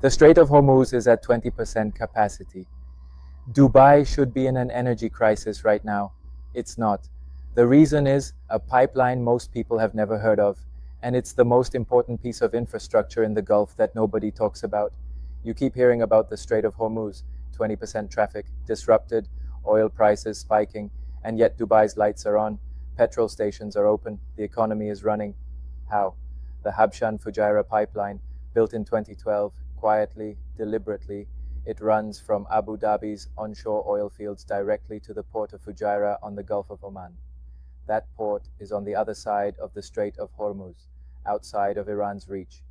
The Strait of Hormuz is at 20% capacity. Dubai should be in an energy crisis right now. It's not. The reason is a pipeline most people have never heard of, and it's the most important piece of infrastructure in the Gulf that nobody talks about. You keep hearing about the Strait of Hormuz, 20% traffic, disrupted, oil prices spiking, and yet Dubai's lights are on, petrol stations are open, the economy is running. How? The Habshan-Fujairah pipeline, built in 2012, quietly, deliberately, it runs from Abu Dhabi's onshore oil fields directly to the port of Fujairah on the Gulf of Oman. That port is on the other side of the Strait of Hormuz, outside of Iran's reach.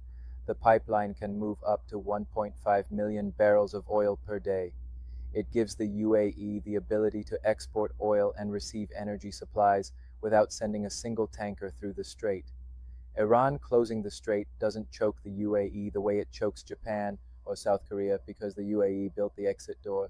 The pipeline can move up to 1.5 million barrels of oil per day. It gives the UAE the ability to export oil and receive energy supplies without sending a single tanker through the strait. Iran closing the strait doesn't choke the UAE the way it chokes Japan or South Korea because the UAE built the exit door.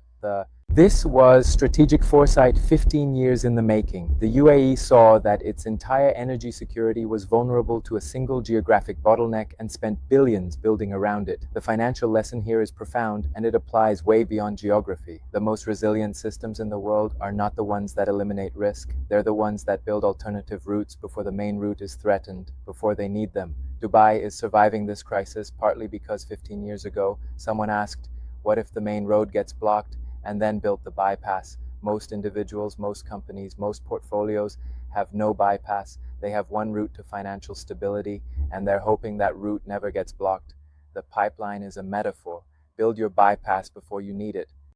This was strategic foresight 15 years in the making. The UAE saw that its entire energy security was vulnerable to a single geographic bottleneck and spent billions building around it. The financial lesson here is profound, and it applies way beyond geography. The most resilient systems in the world are not the ones that eliminate risk. They're the ones that build alternative routes before the main route is threatened, before they need them. Dubai is surviving this crisis partly because 15 years ago, someone asked, what if the main road gets blocked? And then built the bypass. Most individuals, most companies, most portfolios have no bypass. They have one route to financial stability, and they're hoping that route never gets blocked. The pipeline is a metaphor. Build your bypass before you need it.